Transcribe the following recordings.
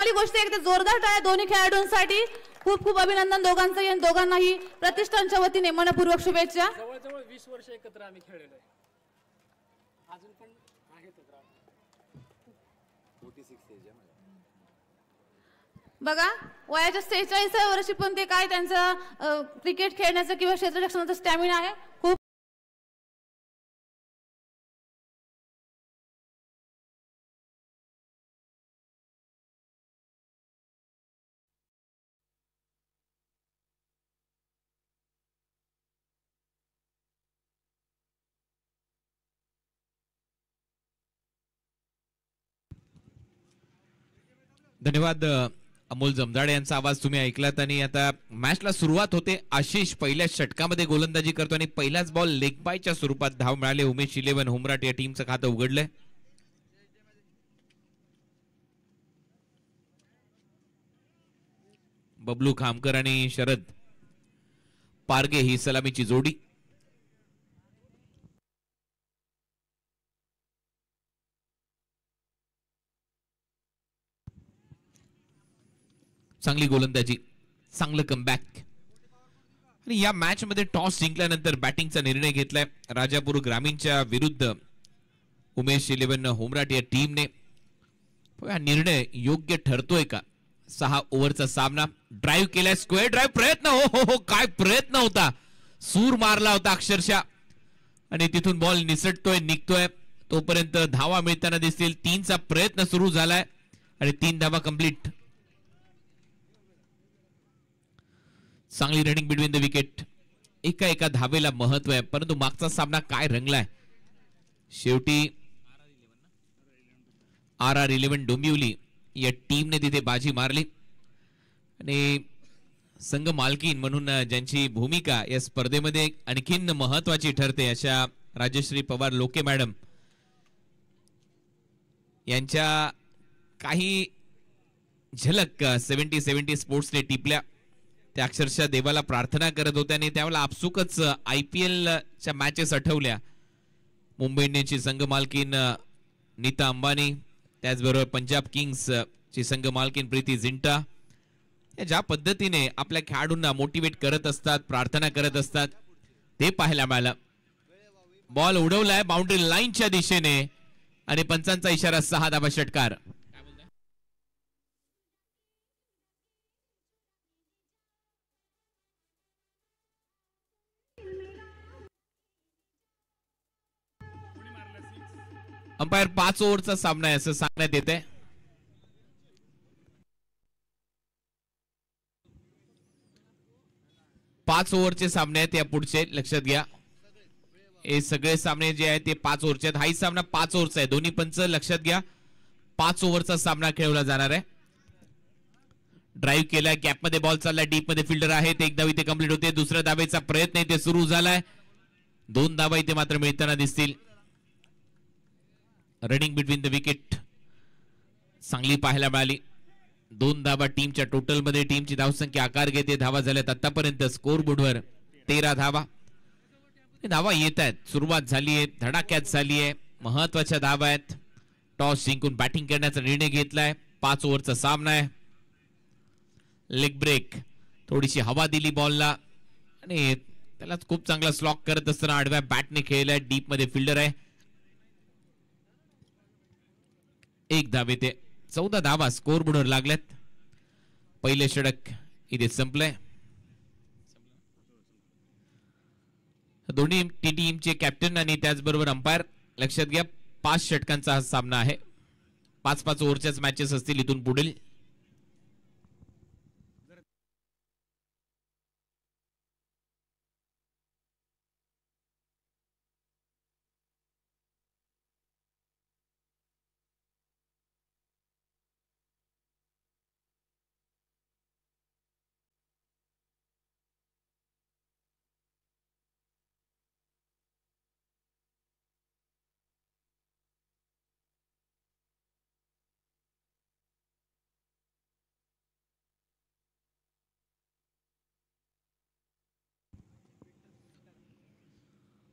चांगली गोष्ट आहे. एकदा जोरदार टाळ्या दोन्ही खेळाडूंसाठी. खूप खूप अभिनंदन दोघांचंही आणि दोघांनाही प्रतिष्ठानच्या वतीने मनपूर्वक शुभेच्छा. जवळजवळ 20 वर्ष एकत्र आम्ही खेळलेलो आहे. अजून पण आहेत बघा वयाच्या 46व्या वर्षी पण ते काय त्यांचं क्रिकेट खेळण्याचं किंवा क्षेत्ररक्षणाचं स्टॅमिना आहे. खूप धन्यवाद. अमोल जमदाडे यांचा आवाज तुम्ही ऐकलात. आणि आता मॅचला सुरुवात होते. आशिष पहिल्या षटकामध्ये गोलंदाजी करतो आणि पहिलाच बॉल लेग बायच्या स्वरूपात धाव मिळाले. उमेश 11 हुमराट या टीमचं खातं उघडलंय. बबलू खामकर आणि शरद पारगे ही सलामीची जोडी. चांगली गोलंदाजी, चांगलं कमबॅक. आणि या मॅच मध्ये टॉस जिंकल्यानंतर बॅटिंगचा निर्णय घेतलाय राजापूर ग्रामीणच्या विरुद्ध उमेश 11 होमराट या टीमने. हा निर्णय योग्य ठरतोय का? 6 ओव्हरचा सामना. ड्राईव्ह केलाय, स्क्वेअर ड्राईव्ह. प्रयत्न, हो हो हो काय प्रयत्न होता. सूर मारला होता अक्षरशः. आणि तिथून बॉल निसटतोय, निघतोय. तोपर्यंत धावा मिळताना दिसतील. 3चा प्रयत्न सुरू झालाय आणि 3 धावा कंप्लीट. चांगली रनिंग बिटवीन द विकेट. एका एका धावेला महत्व आहे. परंतु मागचा सामना काय रंगलाय. शेवटी RR11 डोंबिवली या टीमने तिथे बाजी मारली. आणि संघ मालकीन म्हणून ज्यांची भूमिका या स्पर्धेमध्ये आणखीन महत्वाची ठरते अशा राजश्री पवार लोके मॅडम यांच्या काही झलक 70-70 स्पोर्ट्सने टिपल्या. त्या अक्षरशः देवाला प्रार्थना करत होत्या आणि त्यावेळेला आपसुकच IPL च्या मॅचेस आठवल्या. मुंबई इंडियन्सची संघ मालकीन नीता अंबानी, त्याचबरोबर पंजाब किंग्स ची संघ मालकीन प्रीती झिंटा, ज्या पद्धतीने आपल्या खेळाडूंना मोटिवेट करत असतात, प्रार्थना करत असतात, ते पाहायला मिळालं. बॉल उडवलाय बाउंड्री लाईनच्या दिशेने आणि पंचांचा इशारा 6 धावा षटकार. अंपायर 5 ओव्हरचा सामना आहे असं सांगण्यात येते. पाच ओव्हरचे सामने आहेत या पुढचे, लक्षात घ्या. हे सगळे सामने जे आहेत ते 5 ओव्हरचे आहेत. हाही सामना 5 ओव्हरचा आहे. दोन्ही पंच लक्षात घ्या, 5 ओव्हरचा सामना खेळवला जाणार आहे. ड्राईव्ह केलाय, गॅप मध्ये बॉल चाललाय, डीप मध्ये फिल्डर आहे. एक धाव इथे कंप्लीट होते. दुसऱ्या धावेचा प्रयत्न इथे सुरू झालाय. 2 धावा इथे मात्र मिळताना दिसतील. रनिंग बिटवीन द विकेट चांगली पाहायला मिळाली. 2 धावा टीमच्या टोटल मध्ये. टीमची धावसंख्या आकार घेते. धावा झाल्यात आतापर्यंत स्कोर बोर्डवर 13 धावा. धावा येत आहेत, सुरुवात झाली आहे, धडाक्यात झाली आहे. महत्वाच्या धावा आहेत. टॉस जिंकून बॅटिंग करण्याचा निर्णय घेतलाय. 5 ओव्हरचा सामना आहे. लेग ब्रेक, थोडीशी हवा दिली बॉलला आणि त्याला खूप चांगला स्लॉक करत असताना आडव्या बॅटने खेळलाय. डीप मध्ये फिल्डर आहे. 1 धाव येते. 14 धावा स्कोर बोर्डवर लागल्यात. पहिले षटक इथे संपलंय. दोन्ही टीमचे कॅप्टन आणि त्याचबरोबर अंपायर लक्षात घ्या. 5 षटकांचा हा सामना आहे. 5-5 ओव्हरच्याच मॅचेस असतील इथून पुढील.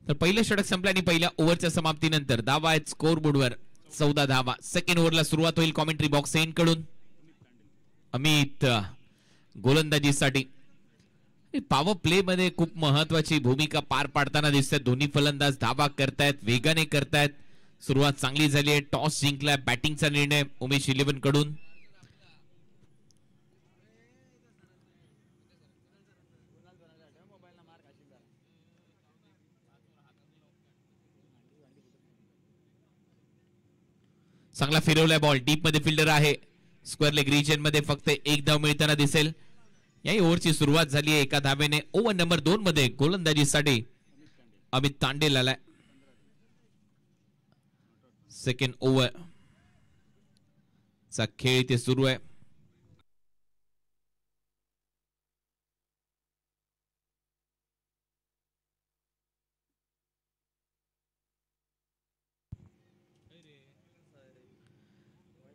तर पहिलं षटक संपलं आणि पहिल्या ओव्हरच्या समाप्तीनंतर धावा आहेत स्कोर बोर्डवर 14 धावा. सेकंड ओव्हरला सुरुवात होईल कॉमेंट्री बॉक्स एंड कडून. अमित गोलंदाजीसाठी. पॉवर प्ले मध्ये खूप महत्वाची भूमिका पार पाडताना दिसतात. दोन्ही फलंदाज धावा करतायत, वेगाने करतायत. सुरुवात चांगली झाली आहे. टॉस जिंकलाय. बॅटिंगचा निर्णय उमेश 11 कडून. चांगला फिरवलाय बॉल. डीप मध्ये फिल्डर आहे. स्क्वेअर लेग रिजन मध्ये फक्त एक धाव मिळताना दिसेल. या ओव्हरची सुरुवात झाली आहे एका धावेने. ओव्हर नंबर 2 मध्ये गोलंदाजीसाठी अमित तांडेल आलाय. सेकंड ओव्हर चा खेळ इथे सुरू आहे.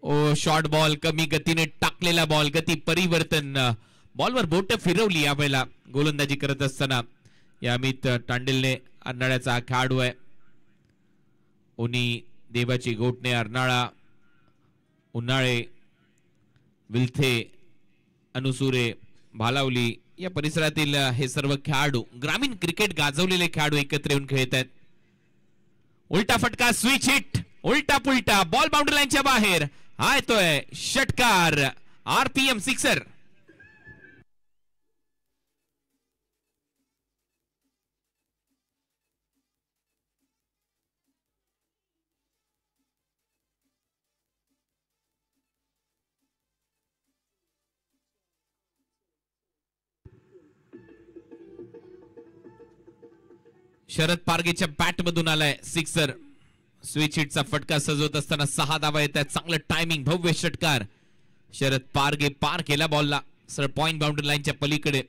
ओ शॉर्ट बॉल, कमी गतीने टाकलेला बॉल. गती परिवर्तन. बॉलवर बोट फिरवली यावेळेला गोलंदाजी करत असताना या अमित तांडेलने. अर्नाळ्याचा हा खेळाडू आहे. उनी, देवाची गोटणे, अर्नाळा, उन्हाळे, विलथे, अनुसुरे, भालावली या परिसरातील हे सर्व खेळाडू, ग्रामीण क्रिकेट गाजवलेले खेळाडू एकत्र येऊन खेळत आहेत. उलटा फटका, स्विच हिट, उलटा पुलटा, बॉल बाउंड्री लाईनच्या बाहेर. हा येतोय षटकार. RPM sixer. शरद पारगेच्या बॅट मधून आलाय सिक्सर. स्विच हिटचा फटका सजवत असताना 6 धावा येत आहेत. चांगलं टायमिंग, भव्य षटकार. शरद पारगे पार केला बॉलला सर पॉइंट बाउंड्री लाईनच्या पलीकडे.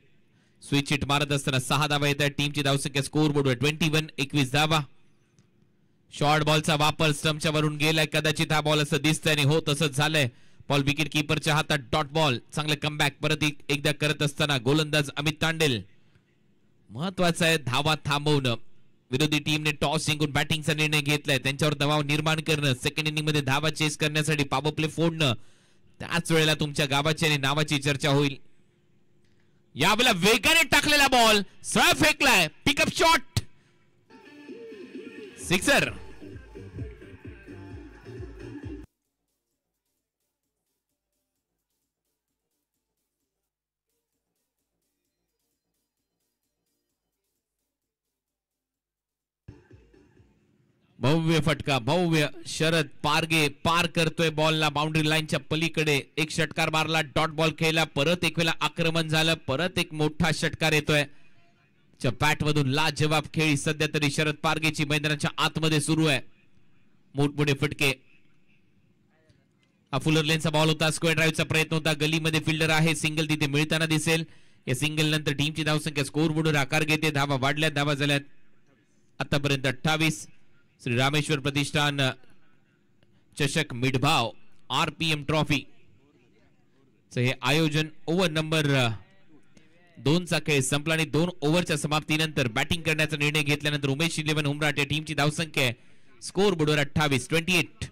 स्विच हिट मारत असताना 6 धावा येत आहेत. टीमची धावसंख्या स्कोर बोर्डवर 21 धावा. शॉर्ट बॉलचा वापर स्टंपच्या वरून गेलाय. कदाचित हा बॉल असं दिसतंय आणि हो तसंच झालंय. बॉल विकेट कीपरच्या हातात. Dot ball. चांगलं कमबॅक परत एकदा करत असताना गोलंदाज अमित तांडेल. महत्वाचं आहे धावा थांबवणं. विरोधी टीमने टॉस जिंकून बॅटिंगचा निर्णय घेतलाय. त्यांच्यावर दबाव निर्माण करणं, सेकंड इनिंग मध्ये धावा चेस करण्यासाठी पॉवर प्ले फोडणं. त्याच वेळेला तुमच्या गावाची आणि नावाची चर्चा होईल. यावेळेला वेगाने टाकलेला बॉल सरळ फेकलाय. Pickup shot, sixer. भव्य फटका, भव्य. शरद पारगे पार करतोय बॉलला बाउंड्री लाईनच्या पलीकडे. एक षटकार मारला, डॉट बॉल खेळला. परत एक वेळा आक्रमण झालं. परत एक मोठा षटकार येतोय. बॅट मधून लाजवाब खेळी सध्या तरी शरद पारगेची मैदानाच्या आतमध्ये सुरू आहे. मोठमोठे फटके. हा फुलर लेनचा बॉल होता. स्क्वेअर ड्राईव्हचा प्रयत्न होता. गलीमध्ये फिल्डर आहे. सिंगल तिथे मिळताना दिसेल. या सिंगल नंतर टीमची धावसंख्या स्कोर बोर्डवर आकार घेते. धावा वाढल्यात, धावा झाल्यात आतापर्यंत 28. श्री रामेश्वर प्रतिष्ठान चषक मिडभाव आरपीएम ट्रॉफी हे आयोजन. ओव्हर नंबर 2 चा खेळ संपला आणि 2 ओव्हरच्या समाप्तीनंतर बॅटिंग करण्याचा निर्णय घेतल्यानंतर उमेश 11 उमराट या टीमची धावसंख्या स्कोर बोर्डवर 28.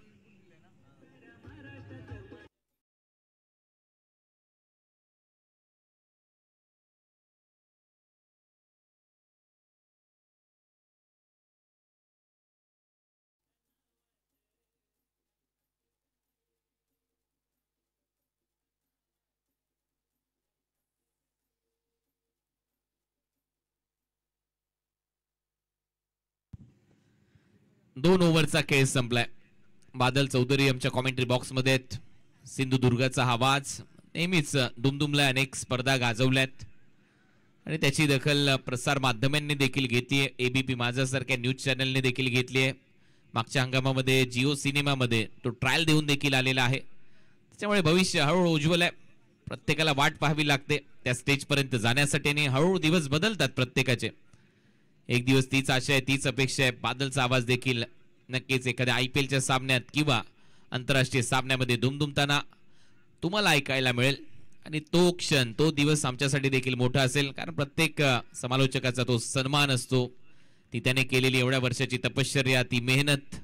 दोन ओव्हरचा खेळ संपलाय. बादल चौधरी आमच्या कॉमेंट्री बॉक्स मध्ये आहेत. सिंधुदुर्गाचा आवाज नेहमीच दुमदुमला अनेक स्पर्धा गाजवल्यात आणि त्याची दखल प्रसार माध्यमांनी देखील घेतलीये. एबीपी माझा सारख्या न्यूज चॅनलने देखील घेतलीये. मागच्या हंगामामध्ये जिओ सिनेमामध्ये तो ट्रायल देऊन देखील आलेला आहे. त्यामुळे भविष्य हळूहळू उज्ज्वल आहे. प्रत्येकाला वाट पाहावी लागते त्या स्टेज पर्यंत जाण्यासाठी आणि हळूहळू दिवस बदलतात प्रत्येकाचे. एक दिवस तीच आशा आहे, तीच अपेक्षा आहे. बादलचा आवाज देखील नक्कीच एखाद्या आयपीएलच्या सामन्यात किंवा आंतरराष्ट्रीय सामन्यामध्ये दुमदुमताना तुम्हाला ऐकायला मिळेल आणि तो क्षण, तो दिवस आमच्यासाठी देखील मोठा असेल. कारण प्रत्येक समालोचकाचा तो सन्मान असतो. ती त्याने केलेली एवढ्या वर्षाची तपश्चर्या, ती मेहनत.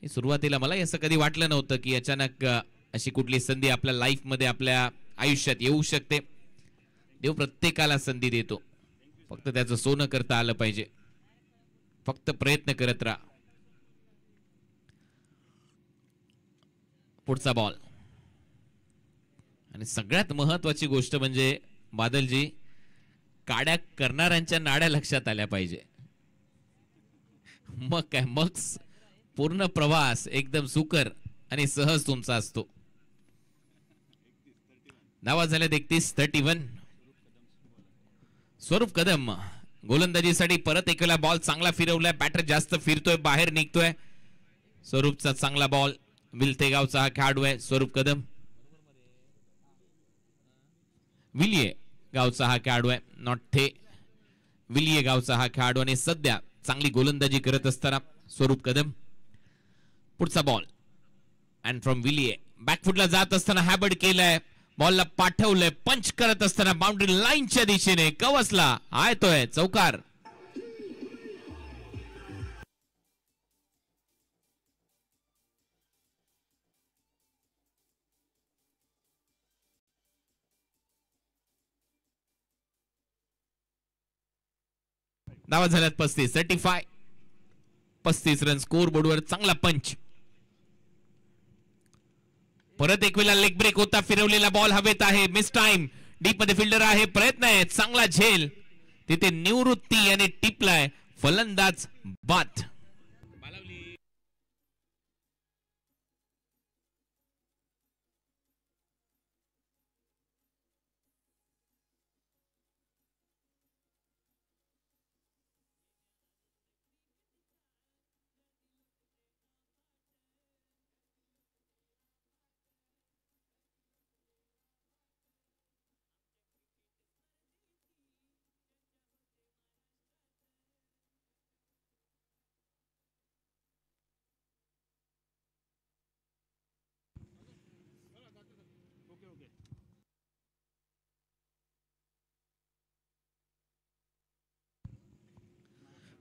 सुरुवातीला मला असं कधी वाटलं नव्हतं की अचानक अशी कुठली संधी आपल्या लाईफ मध्ये आपल्या आयुष्यात येऊ शकते. देव प्रत्येकाला संधी देतो, फक्त त्याचं सोनं करता आलं पाहिजे. फक्त प्रयत्न करत राहा. पुढचा बॉल. आणि सगळ्यात महत्वाची गोष्ट म्हणजे बादलजी, काड्या करणाऱ्यांच्या नाड्या लक्षात आल्या पाहिजे. मग काय, मग पूर्ण प्रवास एकदम सुकर आणि सहज तुमचा असतो. धावा झाल्या 31. स्वरूप कदम गोलंदाजीसाठी परत एक वेळा बॉल चांगला फिरवलाय. बॅटर जास्त फिरतोय, बाहेर निघतोय. स्वरूपचा चांगला बॉल. विलथे गावचा हा खेळाडू आहे स्वरूप कदम. विलिये गावचा हा खेळाडू आहे, नॉट थे. विलिये गावचा हा खेळाडू आणि सध्या चांगली गोलंदाजी करत असताना स्वरूप कदम. पुढचा बॉल अँड फ्रॉम विलिये. बॅकफुटला जात असताना हॅबर्ड केलाय, बॉलला पाठवलंय, पंच करत असताना बाउंड्री लाईनच्या दिशेने कवसला. हा येतोय चौकार. धावा झाल्यात 35. 35 रन स्कोर बोर्डवर. चांगला पंच. परत एक वेळा लेग ब्रेक होता. फिरवलेला बॉल हवेत आहे. Miss time. डीप मध्ये फिल्डर आहे, प्रयत्न आहे, चांगला झेल. तिथे निवृत्ती आणि टिपलाय फलंदाज बाद.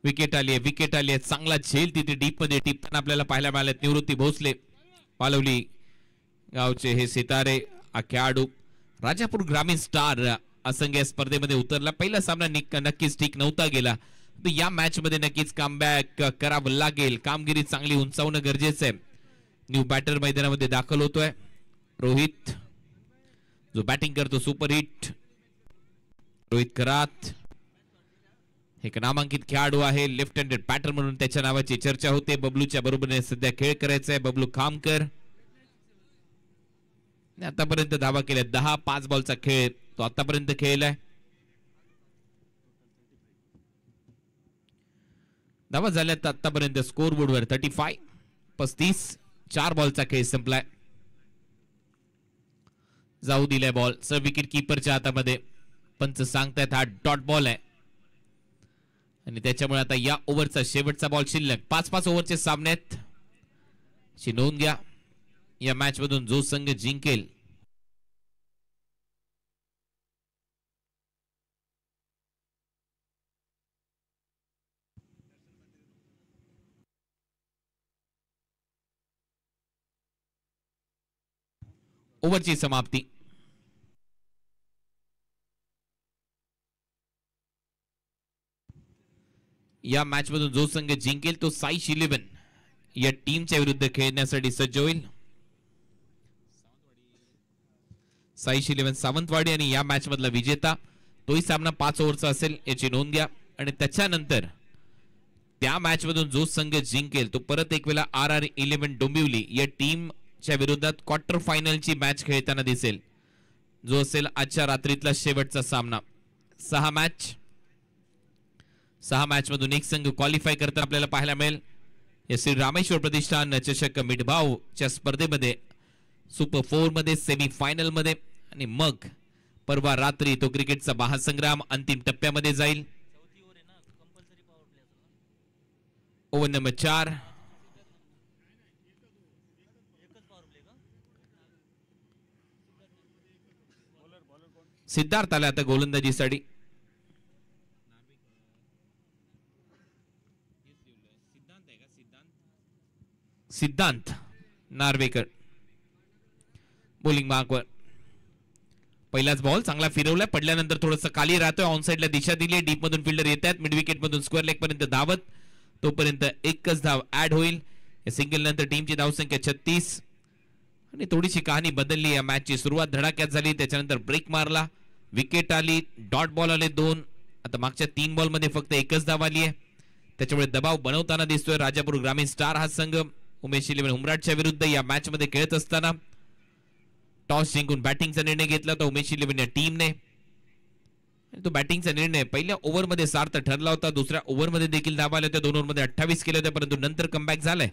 विकेट आली आहे. चांगला झेल तिथे डीप मध्ये टिपताना आपल्याला पाहायला मिळाले. निवृत्ती भोसले पालवली गावचे हे सितारे खेळाडू. राजापूर ग्रामीण स्टार असंख्य स्पर्धेमध्ये उतरला. पहिला सामना नक्कीच ठीक नव्हता गेला, या मॅच मध्ये नक्कीच कमबॅक करावं लागेल. कामगिरी चांगली उंचावणं गरजेचं आहे. न्यू बॅटर मैदानामध्ये दाखल होतोय रोहित, जो बॅटिंग करतो. सुपर हिट रोहित करात. एक नामांकित खेळाडू आहे, लेफ्ट हँडेड बॅटर म्हणून त्याच्या नावाची चर्चा होते. बबलूच्या बरोबरीने सध्या खेळ करायचा आहे. बबलू खामकर आतापर्यंत धावा केल्या 10. 5 बॉलचा खेळ तो आतापर्यंत खेळलाय. धावा झाल्यात आतापर्यंत स्कोर बोर्डवर 35. 35. 4 बॉलचा खेळ संपलाय. जाऊ दिलाय बॉल सर विकेट कीपरच्या हातामध्ये. पंच सांगतायत हा डॉट बॉल आहे आणि त्याच्यामुळे आता या ओव्हरचा शेवटचा बॉल शिल्लक. 5-5 ओव्हरचे सामने आहेत. नोंद घ्या. या मॅच मधून जो संघ जिंकेल ओव्हरची समाप्ती. या मॅच मधून जो संघ जिंकेल तो साईश 11 या टीमच्या विरुद्ध खेळण्यासाठी सज्ज होईल. साईश 11 सावंतवाडी आणि या मॅच मधला विजेता. तोही सामना 5 ओव्हरचा असेल याची नोंद घ्या. आणि त्याच्यानंतर त्या मॅच मधून जो संघ जिंकेल तो परत एक वेळा RR11 डोंबिवली या टीमच्या विरोधात क्वार्टर फायनलची मॅच खेळताना दिसेल, जो असेल आजच्या रात्रीतला शेवटचा सामना. 6 मॅच मधून एक संघ क्वालिफाय करताना आपल्याला पाहायला मिळेल. या श्री रामेश्वर प्रतिष्ठान चषक मिडभावच्या स्पर्धेमध्ये सुपर 4 मध्ये, सेमी फायनल मध्ये आणि मग परवा रात्री तो क्रिकेटचा महासंग्राम अंतिम टप्प्यामध्ये जाईल. Over number 4. सिद्धार्थ आला आता गोलंदाजीसाठी. सिद्धांत नार्वेकर बॉलिंग मार्कवर. पहिलाच बॉल चांगला फिरवलाय, पडल्यानंतर थोडंसं खाली राहतोय, ऑन साइडला दिशा दिली, डीप मधून फिल्डर येतात, मिड विकेट मधून स्क्वेअर लेग पर्यंत धावत, तोपर्यंत एकच धाव ऍड होईल. या सिंगल नंतर टीमची धावसंख्या 36 आणि थोडीशी कहाणी बदलली. या मॅचची सुरुवात धडाक्यात झाली, त्याच्यानंतर ब्रेक मारला, विकेट आली, डॉट बॉल आले 2. आता मागच्या 3 बॉल मध्ये फक्त एकच धाव आली आहे, त्याच्यामुळे दबाव बनवताना दिसतोय राजापूर ग्रामीण स्टार हा संघ. उमेश 11 उमराटच्या विरुद्ध या मॅच मध्ये खेळत असताना टॉस जिंकून बॅटिंगचा निर्णय घेतला होता उमेश 11 या टीमने. तो बॅटिंगचा निर्णय पहिल्या ओव्हरमध्ये सार्थ ठरला होता, दुसऱ्या ओव्हरमध्ये देखील धावा आल्या होत्या, 2 ओव्हरमध्ये 28 केले होते, परंतु नंतर कमबॅक झालाय.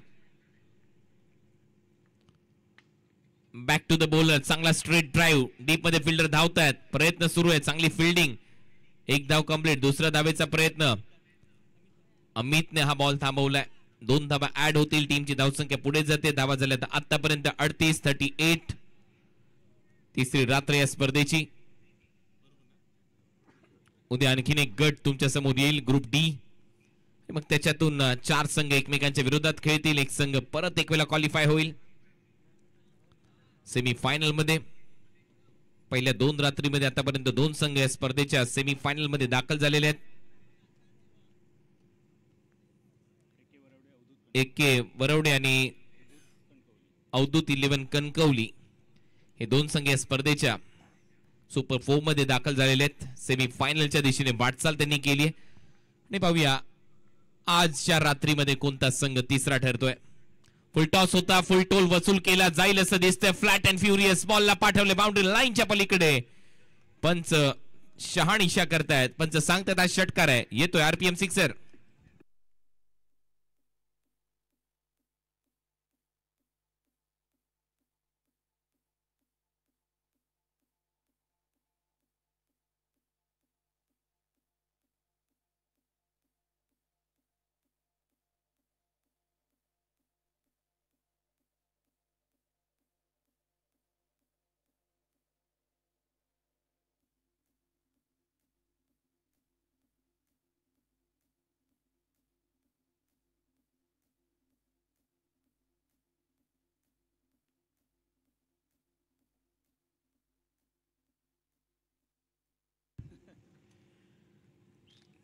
बॅक टू द बॉलर, चांगला स्ट्रेट ड्राईव्ह, डीप मध्ये फिल्डर धावतायत, प्रयत्न सुरू आहे, चांगली फिल्डिंग, एक धाव कंप्लीट, दुसरा धावेचा प्रयत्न. अमितने हा बॉल थांबवलाय, 2 धावा ऍड होतील, टीमची धावसंख्या पुढे जाते. धावा झाल्या तर आतापर्यंत 38. तिसरी रात्र या स्पर्धेची. उद्या आणखीन एक गट तुमच्या समोर येईल, ग्रुप डी. मग त्याच्यातून 4 संघ एकमेकांच्या विरोधात खेळतील, एक संघ परत एक वेळा क्वालिफाय होईल सेमी फायनल मध्ये. पहिल्या 2 रात्रीमध्ये आतापर्यंत 2 संघ या स्पर्धेच्या सेमी फायनल मध्ये दाखल झालेले आहेत. एके वरवडे आणि अवधूत 11 कणकवली हे 2 संघ या स्पर्धेच्या सुपर 4 मध्ये दाखल झालेले आहेत. सेमी फायनलच्या दिशेने वाटचाल त्यांनी केली आहे. आणि पाहूया आजच्या रात्रीमध्ये कोणता संघ तिसरा ठरतोय. फुल टॉस होता, फुल टोल वसूल केला जाईल असं दिसतंय. फ्लॅट अँड फ्युरियस बॉलला पाठवले बाउंड्री लाईनच्या पलीकडे. पंच शहानिशा करतायत, पंच सांगतात आज षटकार आहे, येतोय आरपीएम सिक्सर.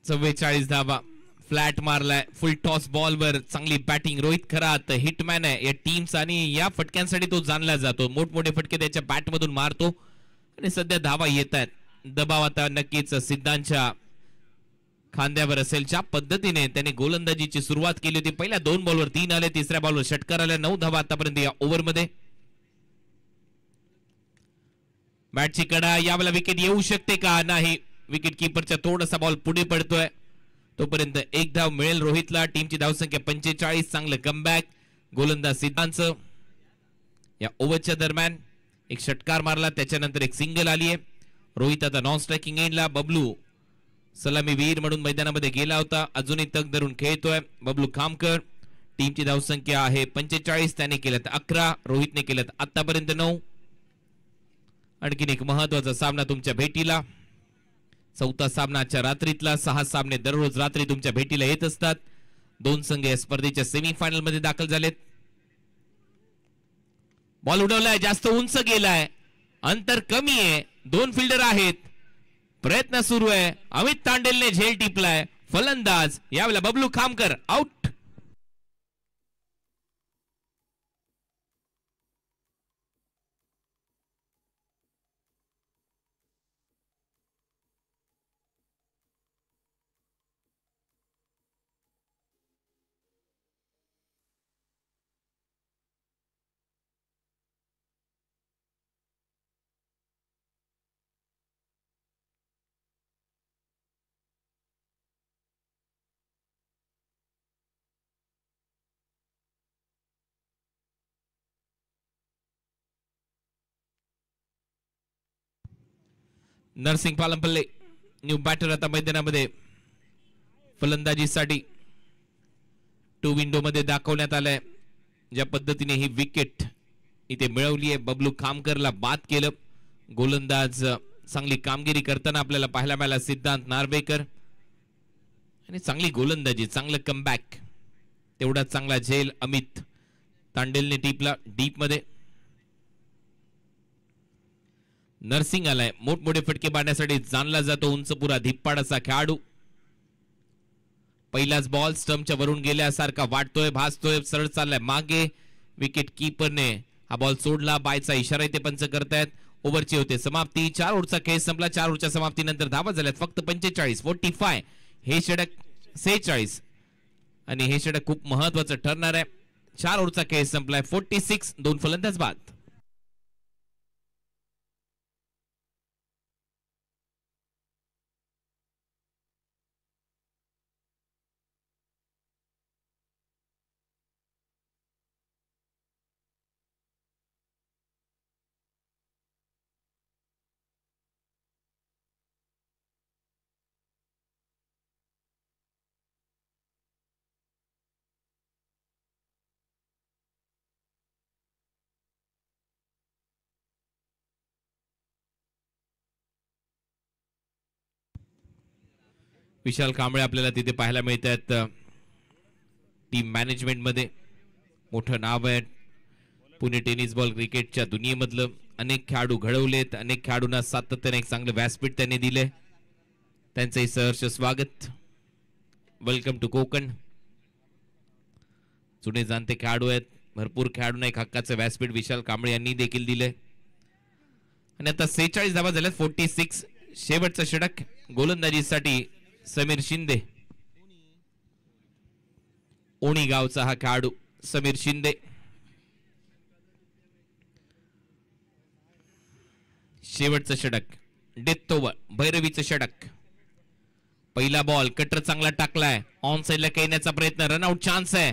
चव्वेचाळीस धावा, फ्लॅट मारलाय, फुल टॉस बॉलवर चांगली बॅटिंग. रोहित खरात हिटमॅन आहे या टीमचा आणि या फटक्यांसाठी तो जाणला जातो. मोठमोठे फटके त्याच्या बॅट मधून मारतो आणि सध्या धावा येत आहेत. दबाव आता नक्कीच सिद्धांतच्या खांद्यावर असेल. ज्या पद्धतीने त्याने गोलंदाजीची सुरुवात केली होती, पहिल्या 2 बॉलवर 3 आले, तिसऱ्या बॉलवर षटकार आल्या, 9 धावा आतापर्यंत या ओव्हरमध्ये. बॅटची कडा, यावेळेला विकेट येऊ शकते का? नाही, विकेट किपरचा थोडासा बॉल पुढे पडतोय, तोपर्यंत एक धाव मिळेल रोहितला. टीमची धावसंख्या 45. चांगलं कमबॅक गोलंदाज सिद्धांत. या ओव्हरच्या दरम्यान एक षटकार मारला, त्याच्यानंतर एक सिंगल आली आहे. रोहित आता नॉन स्ट्रायकिंग एंडला. बबलू सलामी वीर म्हणून मैदानामध्ये गेला होता, अजूनही तग धरून खेळतोय बबलू खामकर. टीमची धावसंख्या आहे 45. त्याने केलं 11, रोहितने केलं आतापर्यंत 9. आणखीन एक महत्वाचा सामना तुमच्या भेटीला, 4था सामनाच्या रात्रीतला. 6 सामने दररोज रात्री तुमच्या भेटीला येत असतात. 2 संघ या स्पर्धेच्या सेमी फायनल मध्ये दाखल झालेत. बॉल उडवलाय, जास्त उंच गेलाय, अंतर कमी आहे, 2 फिल्डर आहेत, प्रयत्न सुरू आहे. अमित तांडेलने झेल टिपलाय, फलंदाज यावेळेला Bablu Khamkar out. Narsing Palampalle new batter आता मैदानामध्ये फलंदाजीसाठी 2 विंडो मध्ये दाखवण्यात आलाय. ज्या पद्धतीने ही विकेट इथे मिळवली आहे, बबलू खामकरला बाद केलं. गोलंदाज चांगली कामगिरी करताना आपल्याला पाहायला मिळाला सिद्धांत नार्वेकर, आणि चांगली गोलंदाजी, चांगलं कमबॅक, तेवढा चांगला झेल अमित तांडेलने टिपला डीप मध्ये. नर्सिंग आलाय. मोठमोठे फटके मारण्यासाठी जाणला जातो उंच पुरा धिप्पाड असा खेळाडू. पहिलाच बॉल स्टंपच्या वरून गेल्यासारखा वाटतोय, भासतोय, सरळ चाललाय मागे. विकेट कीपरने हा बॉल सोडला. बायचा इशारा इथे पंच करतायत. ओव्हरची होते समाप्ती. 4 ओव्हरचा खेळ संपला. 4 ओव्हरच्या समाप्तीनंतर धावा झाल्यात फक्त 45. 45 हे षटक 46 आणि हे षटक खूप महत्वाचं ठरणार आहे. 4 ओव्हरचा खेळ संपलाय. 46 2 फलंदाज बाद. विशाल कांबळे आपल्याला तिथे पाहायला मिळत आहेत. टीम मॅनेजमेंट मध्ये मोठं नाव आहे. पुणे टेनिस बॉल क्रिकेटच्या दुनियेमधलं अनेक खेळाडू घडवलेत. अनेक खेळाडूंना सातत्याने एक चांगलं व्यासपीठ त्यांनी दिले. त्यांचंही सहर्ष स्वागत. Welcome to Konkan. जुने जाणते खेळाडू आहेत. भरपूर खेळाडूंना एक हक्काचं व्यासपीठ विशाल कांबळे यांनी देखील दिले. आणि आता 46 धावा झाल्यात. 46 शेवटचं षटक गोलंदाजीसाठी समीर शिंदे. ओणी गावचा हा खेळाडू समीर शिंदे. शेवटचं षटक डेथ ओव्हर भैरवीचं षटक. पहिला बॉल कटर चांगला टाकलाय. ऑन साइडला खेळण्याचा प्रयत्न. रनआउट चान्स आहे.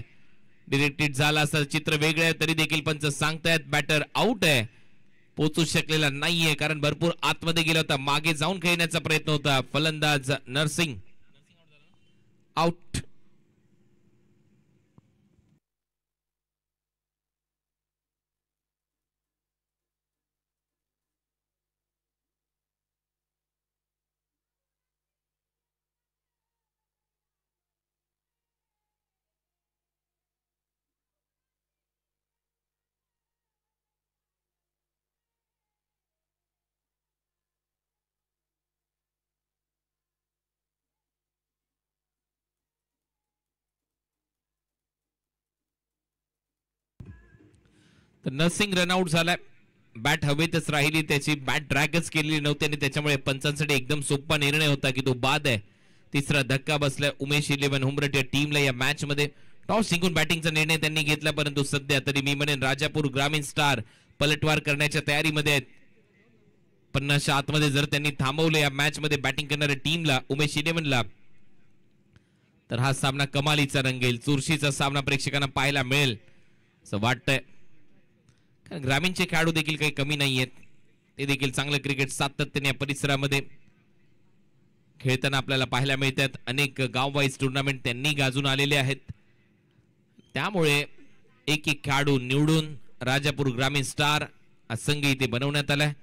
डिरेक्टेड झाला असं चित्र वेगळं आहे तरी देखील पंच सांगतायत बॅटर आउट आहे. पोचू शकलेला नाहीये कारण भरपूर आतमध्ये गेला होता. मागे जाऊन खेळण्याचा प्रयत्न होता. फलंदाज नरसिंग आउट. तर नर्सिंग रनआउट झालाय. बॅट हवेतच राहिली. त्याची बॅट ड्रॅगच केलेली नव्हती आणि त्याच्यामुळे पंचांसाठी एकदम सोपा निर्णय होता की तो बाद आहे. तिसरा धक्का बसलाय उमेश 11 हुंबरट या टीमला. या मॅच मध्ये टॉस जिंकून बॅटिंगचा निर्णय त्यांनी घेतला परंतु सध्या तरी मी म्हणेन राजापूर ग्रामीण स्टार पलटवार करण्याच्या तयारीमध्ये आहेत. 50च्या आतमध्ये जर त्यांनी थांबवले या मॅच मध्ये बॅटिंग करणाऱ्या टीमला उमेश 11ला तर हा सामना कमालीचा रंगेल. चुरशीचा सामना प्रेक्षकांना पाहायला मिळेल असं वाटतंय. ग्रामीणचे खेळाडू देखील काही कमी नाहीयेत. ते देखील चांगलं क्रिकेट सातत्याने या परिसरामध्ये खेळताना आपल्याला पाहायला मिळतात. अनेक गाव वाईज टुर्नामेंट त्यांनी गाजून आलेले आहेत. त्यामुळे एक एक खेळाडू निवडून राजापूर ग्रामीण स्टार हा संघ इथे बनवण्यात आलाय.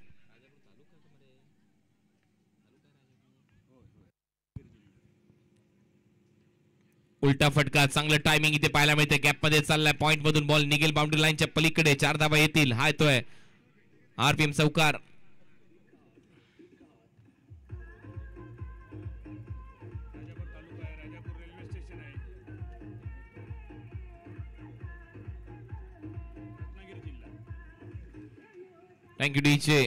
उलटा फटका चांगलं टायमिंग इथे पाहायला मिळते. गॅप मध्ये चाललाय. पॉइंट मधून बॉल निघेल बाउंड्री लाईनच्या पलीकडे. 4 धावा येतील. हा येतोय आरपीएम चौकार. थँक्यू डीचे.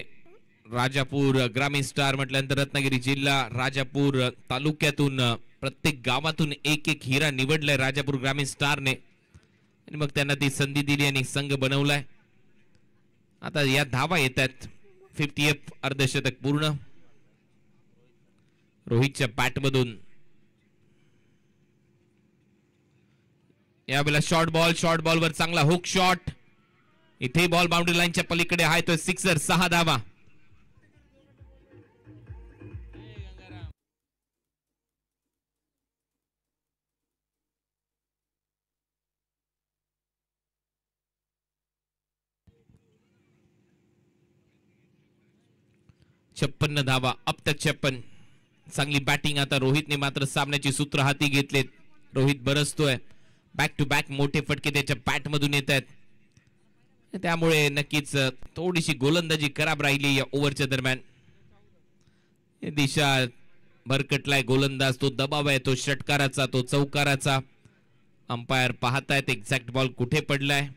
राजापूर ग्रामीण स्टार म्हटल्यानंतर रत्नागिरी जिल्हा राजापूर तालुक्यातून प्रत्येक गावातून एक एक हिरा निवडलाय राजापूर ग्रामीण स्टारने आणि मग त्यांना ती संधी दिली आणि संघ बनवलाय. आता या धावा येतात. 50th अर्धशतक पूर्ण. रोहितच्या बॅट मधून यावेळेला शॉर्ट बॉल वर चांगला हुक शॉट. इथे बॉल बाउंड्री लाईनच्या पलीकडे आहे तो सिक्सर. 6 धावा. छप्पन्न धावा. अब तक 56. चांगली बॅटिंग. आता रोहितने मात्र सामन्याची सूत्र हाती घेतलेत. रोहित बरसतोय. बॅक टू बॅक मोठे फटके त्याच्या बॅट मधून येत आहेत. त्यामुळे नक्कीच थोडीशी गोलंदाजी खराब राहिली या ओव्हरच्या दरम्यान. दिशा भरकटलाय गोलंदाज, तो दबाव आहे तो षटकाराचा, तो चौकाराचा. अंपायर पाहतायत एक्झॅक्ट बॉल कुठे पडलाय.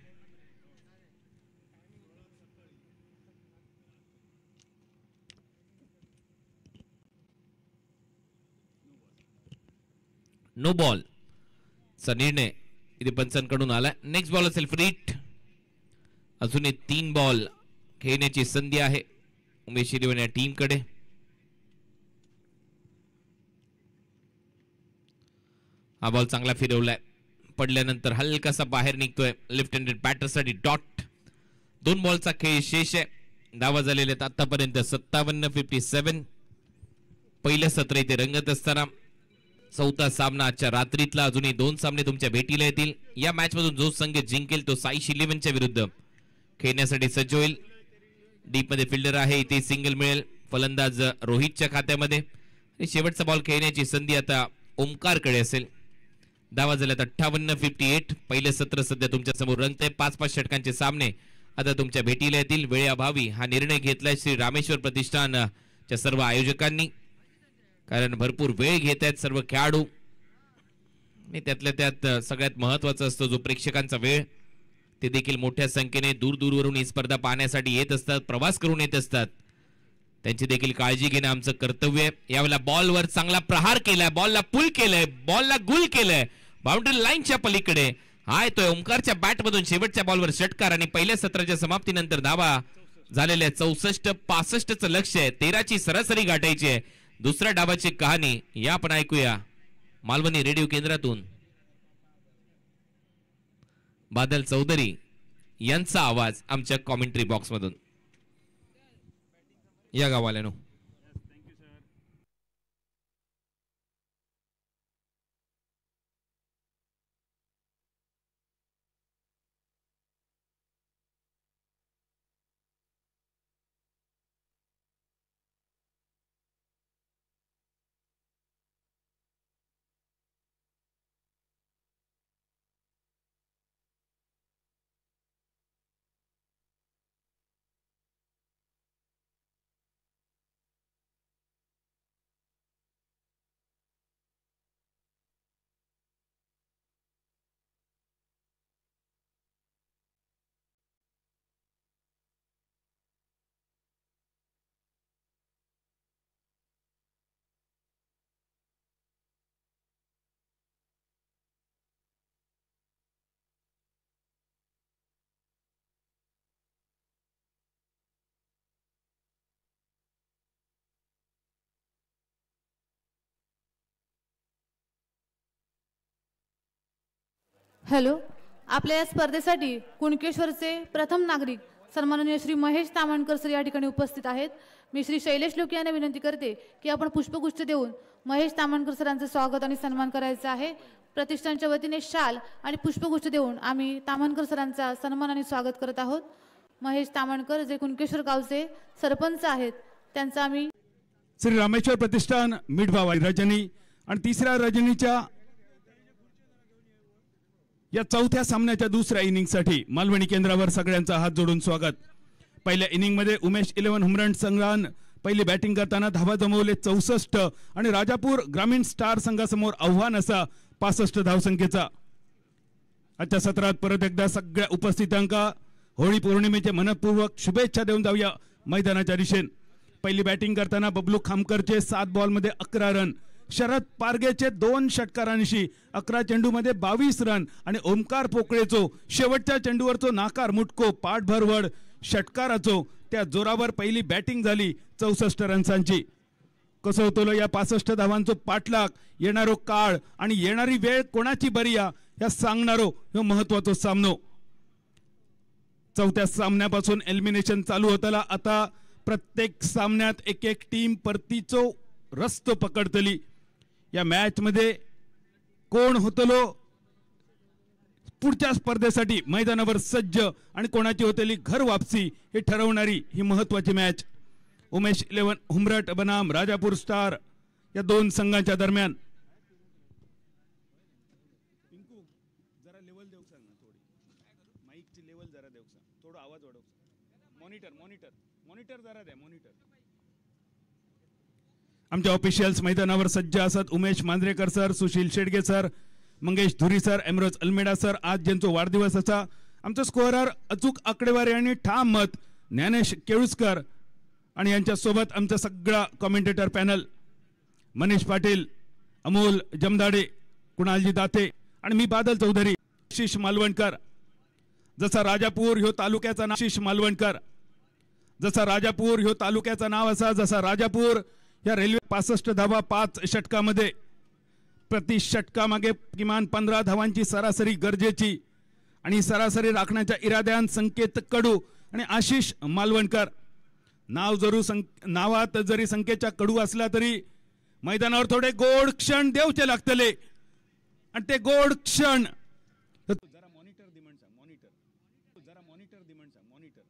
नो बॉल चा निर्णय इथे पंचांकडून आलाय. नेक्स्ट बॉल असेल फ्री हिट. अजून 3 बॉल खेळण्याची संधी आहे उमेश इलेव्हन या टीम कडे. हा बॉल चांगला फिरवलाय, पडल्यानंतर हलकासा बाहेर निघतोय. लेफ्ट हँडेड बॅटर साठी डॉट. 2 बॉलचा खेळ शेष आहे. धावा झालेले आहेत आतापर्यंत 57-57. पहिलं सत्र इथे रंगत असताना चौथा सामना आजच्या रात्रीतला. अजूनही 2 सामने तुमच्या भेटीला येतील. या मॅच मधून जो संघ जिंकेल तो साई इलेव्हनच्या विरुद्ध खेळण्यासाठी सज्ज होईल. डीप मध्ये फिल्डर आहे, इथे सिंगल मिळेल. फलंदाज रोहितच्या खात्यामध्ये. शेवटचा बॉल खेळण्याची संधी आता ओमकारकडे असेल. धावा झाल्यात 58-58. पहिलं सत्र सध्या तुमच्या समोर रंगतंय. 5-5 षटकांचे सामने आता तुमच्या भेटीला येतील. वेळेअभावी हा निर्णय घेतलाय श्री रामेश्वर प्रतिष्ठानच्या सर्व आयोजकांनी, कारण भरपूर वेळ घेत आहेत सर्व खेळाडू. आणि त्यातल्या त्यात सगळ्यात महत्वाचा असतो जो प्रेक्षकांचा वेळ. ते देखील मोठ्या संख्येने दूरवरून ही स्पर्धा पाहण्यासाठी येत असतात, प्रवास करून येत असतात. त्यांची देखील काळजी घेणं आमचं कर्तव्य आहे. यावेळेला बॉलवर चांगला प्रहार केलाय, बॉलला पुल केलंय, बॉलला गुल केलंय बाउंड्री लाईनच्या पलीकडे. हा येतोय ओमकारच्या बॅट मधून शेवटच्या बॉलवर षटकार. आणि पहिल्या सत्राच्या समाप्तीनंतर धावा झालेल्या 64-65चं लक्ष आहे. 13ची सरासरी गाठायची आहे. दुसऱ्या डावाची कहाणी या आपण ऐकूया मालवणी रेडिओ केंद्रातून. बादल चौधरी यांचा आवाज आमच्या कॉमेंट्री बॉक्स मधून. या गावाल्यानो. हॅलो. आपल्या या स्पर्धेसाठी कुणकेश्वरचे प्रथम नागरिक सन्माननीय श्री महेश तामणकर सर या ठिकाणी उपस्थित आहेत. मी श्री शैलेश लोके यांना विनंती करते की आपण पुष्पगुच्छ देऊन महेश तामणकर सरांचं स्वागत आणि सन्मान करायचा आहे. प्रतिष्ठानच्या वतीने शाल आणि पुष्पगुच्छ देऊन आम्ही तामणकर सरांचा सन्मान आणि स्वागत करत आहोत. महेश तामणकर जे कुणकेश्वर गावचे सरपंच आहेत त्यांचा आम्ही श्री रामेश्वर प्रतिष्ठान मिठभावा रजनी आणि तिसऱ्या रजनीच्या या चौथ्या सामन्याच्या दुसऱ्या इनिंगसाठी मालवणी केंद्रावर सगळ्यांचा हात जोडून स्वागत. पहिल्या इनिंग मध्ये उमेश इलेव्हन हुमरन संघान पहिली बॅटिंग करताना धावा जमवले 64 आणि राजापूर ग्रामीण स्टार संघासमोर आव्हान असा 65 धावसंख्येचा. आजच्या सत्रात परत एकदा सगळ्या उपस्थितांका होळी पौर्णिमेचे मनपूर्वक शुभेच्छा देऊन जाऊया मैदानाच्या दिशेने. पहिली बॅटिंग करताना बबलू खामकरचे 7 बॉलमध्ये 11 रन, शरद पारगेचे 2 षटकारांशी 11 चेंडूमध्ये 22 रन आणि ओमकार पोकळेचो शेवटच्या चेंडूवरचो नाकार मुटको पाठभरवड षटकाराचो त्या जोरावर पहिली बॅटिंग झाली 64 रन्सांची. कसं होतं या 65 धावांचो पाठलाग, येणारो काळ आणि येणारी वेळ कोणाची बरी या सांगणारो ह्यो महत्वाचो सामनो. चौथ्या सामन्यापासून एलिमिनेशन चालू होताला. आता प्रत्येक सामन्यात एक एक टीम परतीचो रस्तो पकडतली. या मॅच मध्ये कोण होतलो पुढच्या स्पर्धेसाठी मैदानावर सज्ज आणि कोणाची होतली घर वापसी हे ठरवणारी ही महत्वाची मॅच उमेश इलेव्हन हुमरट बनाम राजापूर स्टार या 2 संघांच्या दरम्यान. जरा लेवल देऊ सांग ना, थोडी माईकची लेवल जरा देऊ सांग, थोडा आवाज मॉनिटर जरा द्या, मॉनिटर. आमच्या ऑफिशियल्स मैदानावर सज्ज असत. उमेश मांजरेकर सर, सुशील शेडगे सर, मंगेश धुरी सर, एमरोज अल्मेडा सर. आज ज्यांचा वाढदिवस असा आमचं स्कोअरर अचूक आकडेवारी आणि ठाम मत ज्ञानेश केळुसकर आणि यांच्यासोबत आमचं सगळा कॉमेंटेटर पॅनल मनीष पाटील, अमोल जमदाडे, कुणालजी दाते आणि मी बादल चौधरी. आशिष मालवणकर. जसा राजापूर ह्यो तालुक्याचा नाव आशिष मालवणकर, जसा राजापूर ह्यो तालुक्याचा नाव असा, जसा राजापूर या रेल्वे 65 धावा 5 षटकामध्ये प्रति षटकामागे किमान 15 धावांची सरासरी गरजेची आणि सरासरी राखण्याच्या इराद्यान संकेत कडू आणि आशिष मालवणकर. नावात जरी संकेतच्या कडू असला तरी मैदानावर थोडे गोड क्षण देवचे लागतले आणि ते गोड क्षण जरा मॉनिटर दि म्हणसा, मॉनिटर जरा मॉनिटर दि म्हणसा, मॉनिटर.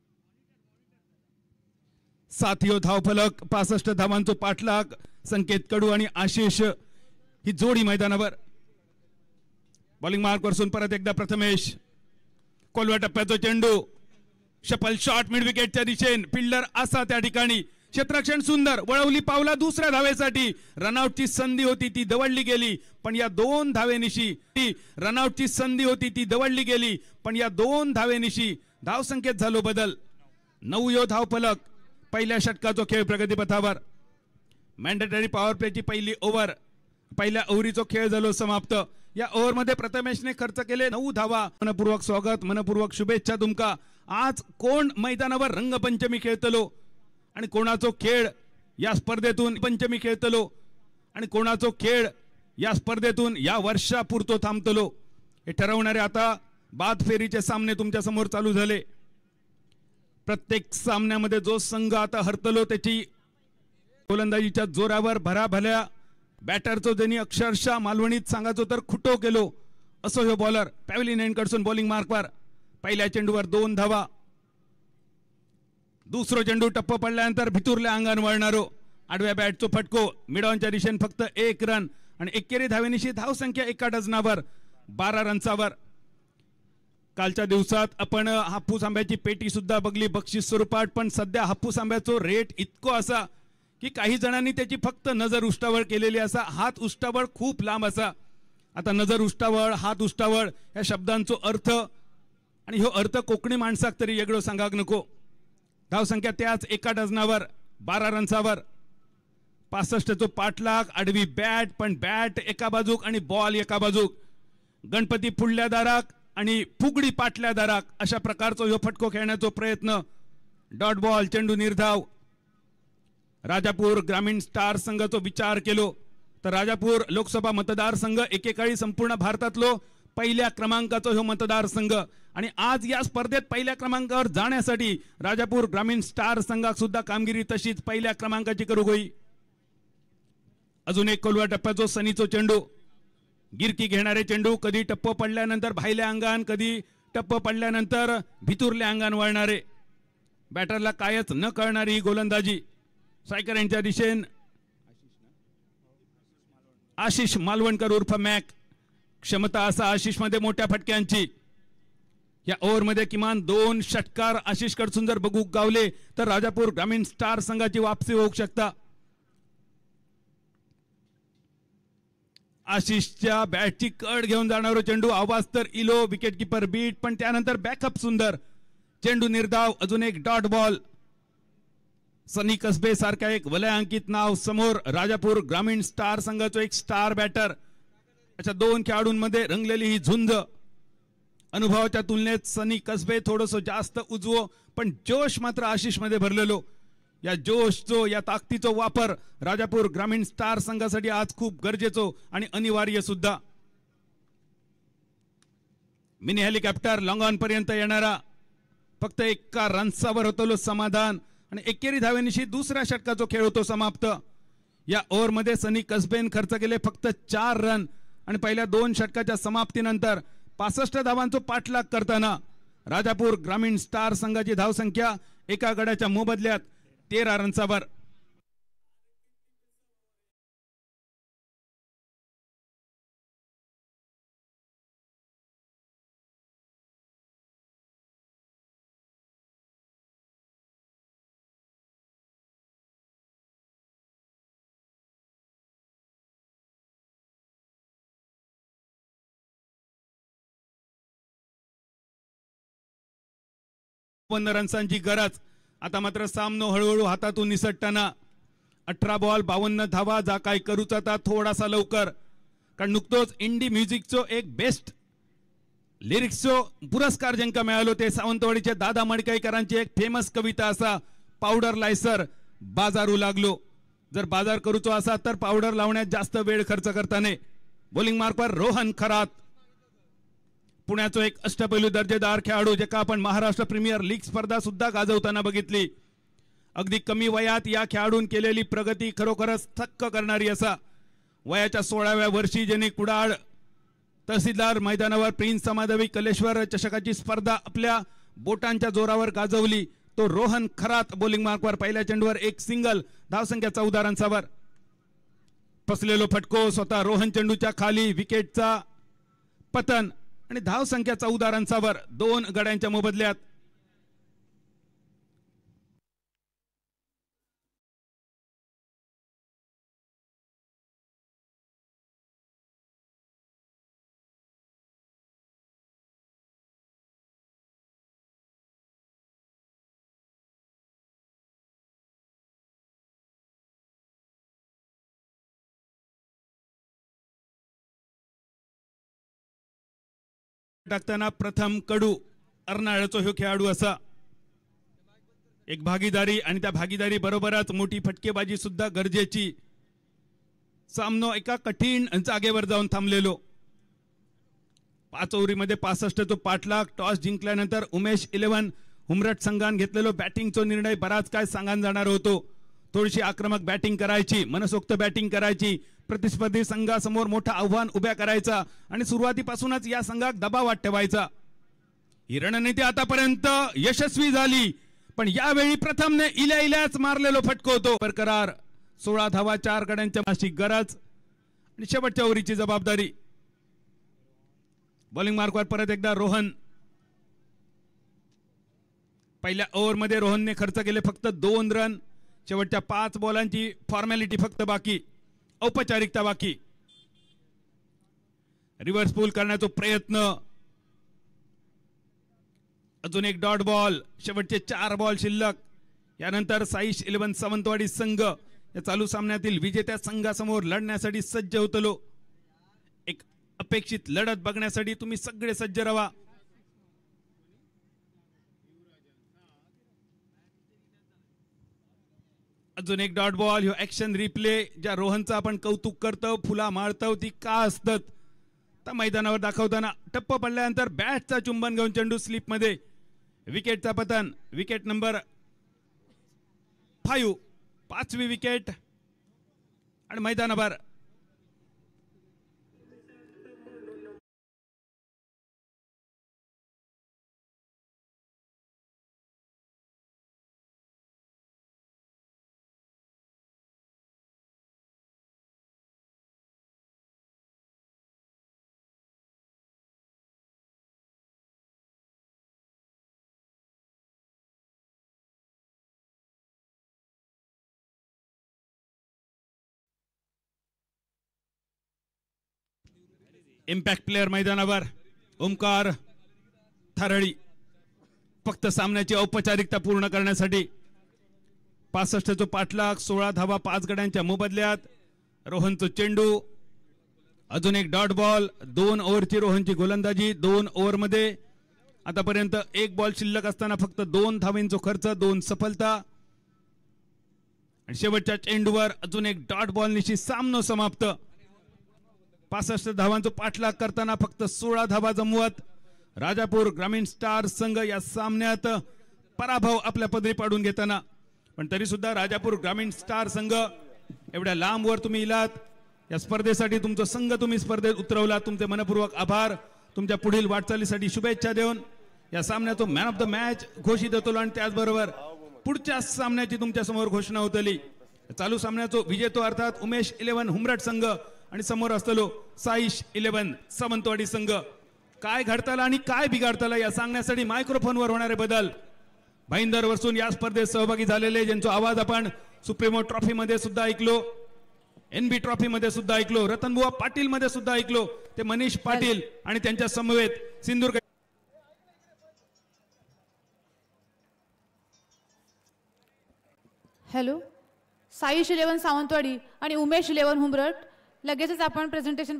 साथियो धावफलक 65 धावांचो पाठलाग संकेत कडू आणि आशिष ही जोडी मैदानावर. बॉलिंग मार्क वरसून परत एकदा प्रथमेश. कोलवा टप्प्याचा चेंडू शपल शॉट मिड विकेटच्या दिशेन. फिल्डर असा त्या ठिकाणी. क्षेत्ररक्षण सुंदर. वळवली पावला दुसऱ्या धावेसाठी. रनआउटची संधी होती ती दवडली गेली, पण या 2 धावेनिशी रनआउटची संधी होती ती दवडली गेली, पण या 2 धावेनिशी धावसंख्येत झालो बदल. 9 यो धावफलक. पहिल्या षटकाचो खेळ प्रगतीपथावर. मॅन्डेटरी पॉवर प्लेची पहिली ओव्हर, पहिल्या ओव्हरीचो खेळ झालो समाप्त. या ओव्हरमध्ये प्रथमेशने खर्च केले 9 धावा. मनपूर्वक स्वागत, मनपूर्वक शुभेच्छा तुमका. आज कोण मैदानावर रंगपंचमी खेळतलो आणि कोणाचो खेळ या स्पर्धेतून पंचमी खेळतलो आणि कोणाचो खेळ या स्पर्धेतून या वर्षापुरतो थांबतलो हे ठरवणारे आता बाद फेरीचे सामने तुमच्या समोर चालू झाले. प्रत्येक सामन्यामध्ये जो संघ आता हरतलो त्याची गोलंदाजीच्या जोरावर भराभल्या बॅटरचो ज्यांनी अक्षरशः मालवणीत सांगायचो तर खुटो केलो असो ह्यो बॉलर. पॅव्हलिन एंडकडसून बॉलिंग मार्कवर. पहिल्या चेंडूवर 2 धावा. दुसरो चेंडू टप्प पडल्यानंतर भितुरल्या अंगान वळणारो आडव्या बॅटचो फटको. मिडॉनच्या दिशेने फक्त 1 रन आणि एकेरी धावेनिशी धावसंख्या 1 डझनावर 12 रन्सावर. कालच्या दिवसात आपण हापूस आंब्याची पेटी सुद्धा बघली बक्षीस स्वरूपात, पण सध्या हापूस आंब्याचो रेट इतको असा की काही जणांनी त्याची फक्त नजर उष्टावळ केलेली असा. हात उष्टावळ खूप लांब असा. आता नजर उष्टावळ, हात उष्टावळ या शब्दांचो अर्थ आणि ह्यो अर्थ कोकणी माणसाक तरी वेगळो सांगाक नको. धावसंख्या त्याच 1 डझनावर 12 रन्सावर. 65चो पाठलाग. आडवी बॅट, पण बॅट एका बाजूक आणि बॉल एका बाजूक. गणपती फुडल्या दाराक आणि फुगडी पाटल्या दाराक अशा प्रकारचो ह्यो फटको खेळण्याचा प्रयत्न. Dot ball. चेंडू निर्धाव. राजापूर ग्रामीण स्टार संघाचो विचार केलो तर राजापूर लोकसभा मतदारसंघ एकेकाळी संपूर्ण भारतातलो पहिल्या क्रमांकाचा ह्यो मतदारसंघ आणि आज या स्पर्धेत पहिल्या क्रमांकावर जाण्यासाठी राजापूर ग्रामीण स्टार संघाक सुद्धा कामगिरी तशीच पहिल्या क्रमांकाची करू होई. अजून एक कोलवा टप्प्याचो सनीचो चेंडू. गिरकी घेणारे चेंडू कधी टप्प पडल्यानंतर भाईल्या अंगान, कधी टप्प पडल्यानंतर भितुरल्या अंगान वळणारे. बॅटरला कायच न कळणारी ही गोलंदाजी. सायकर यांच्या दिशेन आशिष मालवणकर उर्फ मॅक. क्षमता असा आशिष मध्ये मोठ्या फटक्यांची. या ओव्हरमध्ये किमान 2 षटकार आशिष कडसून जर बघू गावले तर राजापूर ग्रामीण स्टार संघाची वापसी होऊ शकता. आशिषच्या बॅटची कड घेऊन जाणारो चेंडू. आवाज तर इलो. विकेट किपर बीट, पण त्यानंतर बॅकअप सुंदर. चेंडू निर्धाव. अजून एक डॉट बॉल. सनी कसबे सारखा एक वलयांकित नाव समोर. राजापूर ग्रामीण स्टार संघाचा एक स्टार बॅटर. अशा 2 खेळाडूंमध्ये रंगलेली ही झुंज. अनुभवाच्या तुलनेत सनी कसबे थोडंसं जास्त उजवो, पण जोश मात्र आशिष मध्ये भरलेलो. या जोशचो, या ताकदीचो वापर राजापूर ग्रामीण स्टार संघासाठी आज खूप गरजेचो आणि अनिवार्य सुद्धा. मिनी हेलिकॉप्टर लॉंग ऑन पर्यंत येणारा. फक्त 1 रन्सावर होतो समाधान आणि एकेरी धावेनिशी दुसऱ्या षटकाचो खेळ होतो समाप्त. या ओव्हरमध्ये सनी कसबेन खर्च केले फक्त 4 रन आणि पहिल्या 2 षटकाच्या समाप्तीनंतर 65 धावांचो पाठलाग करताना राजापूर ग्रामीण स्टार संघाची धावसंख्या एका गड्याच्या मोबदल्यात 13 रन्सावर. 52 रन्सांची गरज. आता मात्र सामनो हळूहळू हातातून निसटताना 18 बॉल 52 धावा. जा काय करूच आता थोडासा लवकर, कारण नुकतोच इंडी म्युझिकचो एक बेस्ट लिरिक्सचो पुरस्कार जेंका मेळालो ते सावंतवाडीचे दादा मडकईकरांची एक फेमस कविता असा, पावडर लायसर बाजारू लागलो. जर बाजार करूचो असा तर पावडर लावण्यात जास्त वेळ खर्च करताना. बॉलिंग मार्कवर रोहन खरात, पुण्याचो एक अष्टपैलू दर्जेदार खेळाडू जेका आपण महाराष्ट्र प्रीमियर लीग स्पर्धा सुद्धा गाजवताना बघितली. अगदी कमी वयात या खेळाडून केलेली प्रगती खरोखरच थक्क करणारी असा. वयाच्या 16व्या वर्षी ज्यांनी कुडाळ तहसीलदार मैदानावर प्रिन्स समाधवी कलेश्वर चषकाची स्पर्धा आपल्या बोटांच्या जोरावर गाजवली तो रोहन खरात. बॉलिंग मार्कवर पहिल्या चेंडूवर एक सिंगल, धावसंख्या 14 रन्सावर. फसलेलो फटको स्वतः रोहन चेंडूच्या खाली, विकेटचा पतन आणि धावसंख्या 14 रन्सावर 2 गड्यांच्या मोबदल्यात. टाकताना प्रथम कडू अर्नाळ्याचो ह्यो खेळाडू असा. एक भागीदारी आणि त्या भागीदारी बरोबरच मोठी फटकेबाजी सुद्धा गरजेची. सामनो एका कठीण जागेवर जाऊन थांबलेलो. 5 ओव्हरीमध्ये 65 पाठलाग. टॉस जिंकल्यानंतर उमेश 11 हुमरट संघान घेतलेलो बॅटिंगचा निर्णय बराच काय सांगान जाणार होतो. थोडीशी आक्रमक बॅटिंग करायची, मनसोक्त बॅटिंग करायची, प्रतिस्पर्धी संघासमोर मोठं आव्हान उभ्या करायचा आणि सुरुवातीपासूनच या संघात दबाव ठेवायचा. ही रणनीती आतापर्यंत यशस्वी झाली, पण यावेळी प्रथमने इल्याच मारलेलो फटको होतो. बरकरार 16 धावा 4 गड्यांच्या अशी गरज आणि शेवटच्या ओव्हरीची जबाबदारी. बॉलिंग मार्कवर परत एकदा रोहन. पहिल्या ओव्हरमध्ये रोहनने खर्च केले फक्त 2 रन. शेवटच्या 5 बॉलांची फॉर्मॅलिटी फक्त बाकी, औपचारिकता बाकी. रिव्हर्स पूल करण्याचा प्रयत्न. अजून एक डॉट बॉल. शेवटचे 4 बॉल शिल्लक. यानंतर साईश 11 सावंतवाडी संघ या चालू सामन्यातील विजेत्या संघासमोर लढण्यासाठी सज्ज होतलो. एक अपेक्षित लढत बघण्यासाठी तुम्ही सगळे सज्ज रहा. अजून एक डॉट बॉल. ह्यो ऍक्शन रिप्ले ज्या रोहनचा आपण कौतुक करतो, फुला मारतो ती का असतात त्या मैदानावर दाखवताना टप्प पडल्यानंतर बॅटचा चुंबन घेऊन चेंडू स्लिप मध्ये. विकेटचा पतन. विकेट नंबर 5, 5वी विकेट आणि मैदानावर इम्पॅक्ट प्लेयर मैदानावर ओमकार थारळी. फक्त सामन्याची औपचारिकता पूर्ण करण्यासाठी 65 पाठलाग. 16 धावा 5 गड्यांच्या मोबदल्यात. रोहनचं चेंडू. अजून एक डॉट बॉल. 2 ओव्हरची रोहनची गोलंदाजी. 2 ओव्हरमध्ये आतापर्यंत 1 बॉल शिल्लक असताना फक्त 2 धावांचा खर्च, 2 सफलता आणि शेवटच्या चेंडूवर अजून एक डॉट बॉल निशी सामना समाप्त. 65 धावांचा पाठलाग करताना फक्त 16 धावा जमवत राजापूर ग्रामीण स्टार संघ या सामन्यात पराभव आपल्या पदरी पाडून घेताना. पण तरी सुद्धा राजापूर ग्रामीण स्टार संघ एवढ्या लांब वर तुम्ही इलात. या स्पर्धेसाठी तुमचा संघ तुम्ही स्पर्धेत उतरवला. तुमचे मनपूर्वक आभार. तुमच्या पुढील वाटचालीसाठी शुभेच्छा देऊन या सामन्याचा मॅन ऑफ द मॅच घोषित होतो आणि त्याचबरोबर पुढच्या सामन्याची तुमच्या समोर घोषणा होतली. चालू सामन्याचा विजेतो अर्थात उमेश 11 हुमरट संघ आणि समोर असतलो साईश 11 सावंतवाडी संघ. काय घडताला आणि काय बिघडताला या सांगण्यासाठी मायक्रोफोनवर होणारे बदल. भाईंदर वर्षून या स्पर्धेत सहभागी झालेले ज्यांचा आवाज आपण सुप्रीमो ट्रॉफी मध्ये सुद्धा ऐकलो, NB ट्रॉफी मध्ये सुद्धा ऐकलो, रतनबुवा पाटील मध्ये सुद्धा ऐकलो, ते मनीष पाटील आणि त्यांच्या समवेत सिंधुदुर्ग हॅलो, साईश 11 सावंतवाडी आणि उमेश 11 हुंबरट लगेचच आपण प्रेझेंटेशन